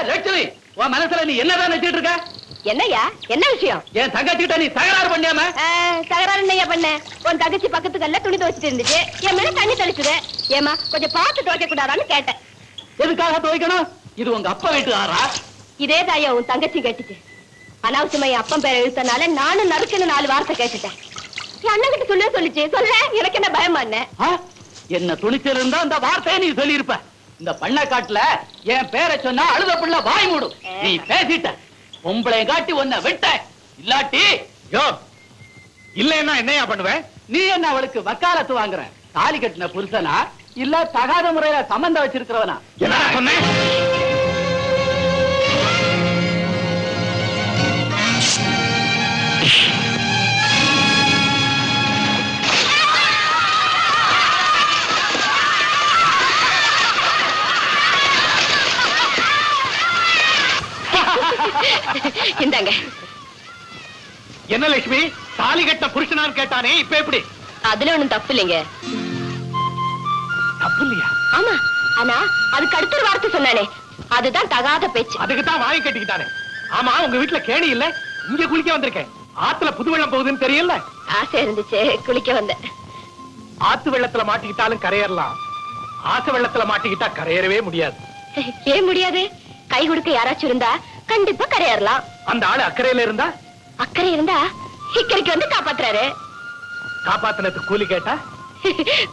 லட்சுமி உன் மனசுல நீ என்னதான் நினைச்சிட்டு இருக்க? என்னையா என்ன விஷயம்? என் தங்கச்சிட்ட நீ தகராறு பண்ணியாம? தகராறு என்னையா பண்ண? உன் தங்கச்சி பக்கத்துக்கல்ல துணி துவைச்சிட்டு இருந்துச்சு, என் மேல தண்ணி தெளிச்சுது. ஏமா கொஞ்சம் பார்த்து துவைக்க கூடாதான்னு கேட்டேன். எதுக்காக துவைக்கணும்? இது உங்க அப்பா வீட்டு ஆறா? இதே தாயா உன் தங்கச்சி கேட்டுச்சு. அனாவசியமா என் அப்பன் பேரை இழுத்தனால நானும் நறுக்குன்னு 4 வார்த்தை கேட்டுட்டேன். என் அண்ணன் கிட்ட சொல்லுச்சு. சொல்ல எனக்கு என்ன பயமா? என்ன துணிச்சல் இருந்தா அந்த வார்த்தையை நீ சொல்லியிருப்ப. இந்த பண்ணக்காட்டுல என் பேரை சொன்னா அழுத புள்ள வாய் மூடும். நீ பேசிட்ட. பொம்பளை காட்டி உன்னை விட்ட. இல்லாட்டி இல்லன்னா என்னையா பண்ணுவேன்? நீ என்ன அவளுக்கு வக்காலத்து வாங்குற? தாலி கட்டின புருஷனா இல்ல தகாத முறையில சம்பந்தம் வச்சிருக்கிறவனா? என்ன சொன்னேன்? இந்தாங்க. என்ன லட்சுமி, தாலி கட்ட புருஷனான்னு கேட்டானே, இப்ப எப்படி? அதுல ஒண்ணும் தப்பு இல்லைங்க. தப்பு இல்லையா? ஆமா, ஆனா அதுக்கு அடுத்த ஒரு வார்த்தை சொன்னானே, அதுதான் தகாத பேச்சு. அதுக்கு தான் வாங்கி கட்டிக்கிட்டானே. ஆமா, உங்க வீட்டுல கேணி இல்ல, இங்க குளிக்க வந்திருக்கேன். ஆத்துல புது வெள்ளம் போகுதுன்னு தெரியல. ஆசை இருந்துச்சு, குளிக்க வந்தேன். ஆத்து வெள்ளத்துல மாட்டிக்கிட்டாலும் கரையறலாம், ஆசை வெள்ளத்துல மாட்டிக்கிட்டா கரையறவே முடியாது. ஏன் முடியாது? கை கொடுக்க யாராச்சும் இருந்தா கண்டிப்பா கரையறலாம். அந்த ஆளு அக்கறையில இருந்தா? அக்கறை இருந்தா இக்கரைக்கு வந்து காப்பாத்துறாரு. காப்பாத்தினதுக்கு கூலி கேட்டா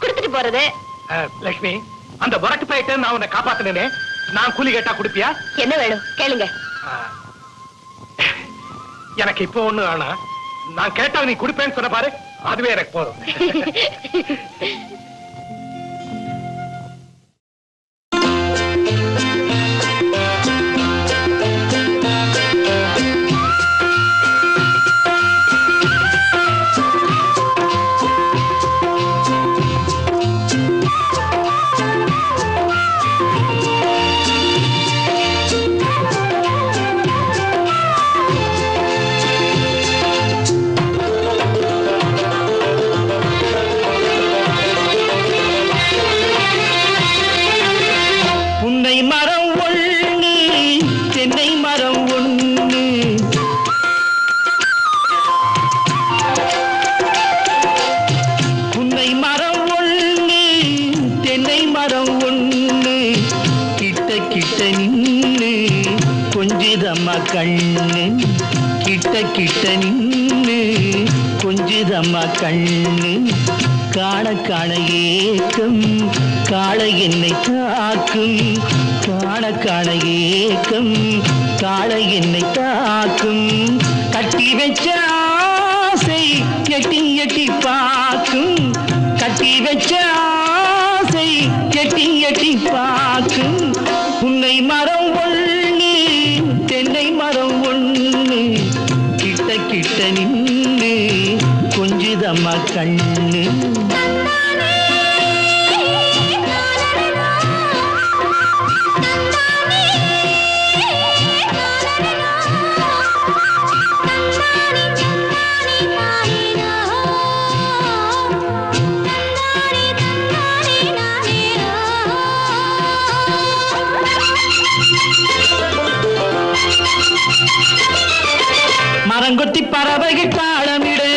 கொடுத்துட்டு போறது. லட்சுமி, அந்த புரட்டு பயிட்ட நான் உன்னை காப்பாத்தினேனே, நான் கூலி கேட்டா கொடுப்பியா? என்ன வேணும் கேளுங்க. எனக்கு இப்ப ஒண்ணு ஆனா, நான் கேட்டா நீ கொடுப்பேன்னு சொன்ன பாரு, அதுவே எனக்கு போதும். கண்ணு கிட்ட கிட்ட நின்னு கொஞ்சுதம்மா கண்ணு, காண காண ஏக்கம் காளை என்னை தாக்கும், காண காண ஏக்கம் காளை என்னை தாக்கும், கட்டி வச்ச ஆசை எட்டி எட்டி பார்க்கும், கட்டி வச்ச ஆசை எட்டி எட்டி பார்க்கும், உன்னை மரம் ஒண்ணு தென்னை மரம் ஒண்ணு கிட்ட கிட்ட நின்னு கொஞ்சுதம்மா கண்ணு. மரங்கொத்தி பறவைகள் தாளமிடு,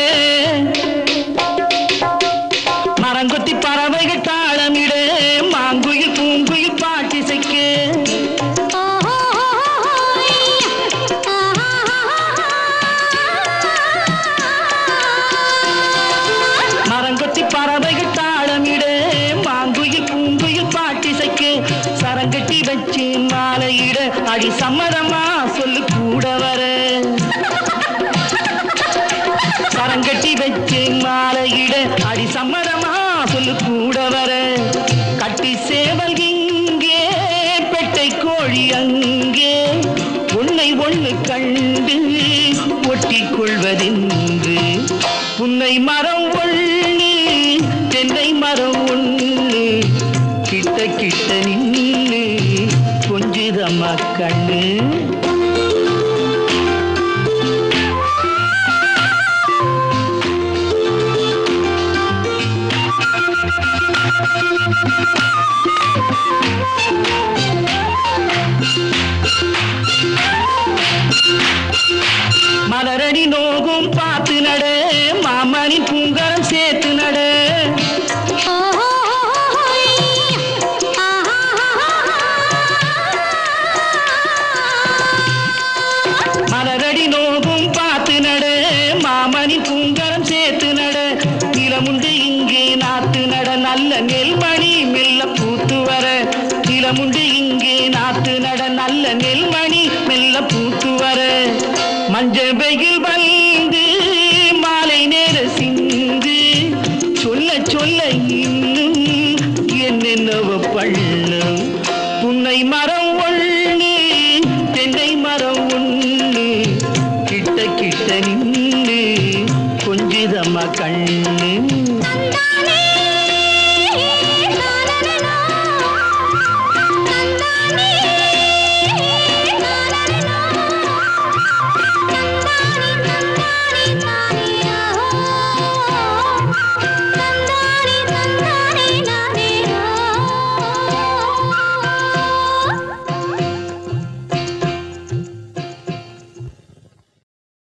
மரங்கொத்தி பறவைகள் தாளமிடு, மாங்குயில் பூங்குயில் பாட்டிசைக்கு, மரங்கொத்தி பறவைகள் தாளமிடு, மாங்குயில் பூங்குயில் பாட்டிசைக்கு, சரங்கட்டி வச்சு மாலையிட அடி சம்மதமா சொல்லு கூட வர, சரங்கட்டி வச்சு மாலையிட அடி சம்மதமா சொல்லு கூட வர, கட்டி சேவல் இங்கே பெட்டை கோழி அங்கே, உன்னை ஒண்ணு கண்டு ஒட்டிக் கொள்வதென்று, புன்னை மரம் ஒண்ணு தென்னை மரம் ஒண்ணு கிட்ட கிட்ட நின்னு கொஞ்சுதம்மா கண்ணு. நெல்மணி மெல்ல பூத்து வர மஞ்ச வெயில்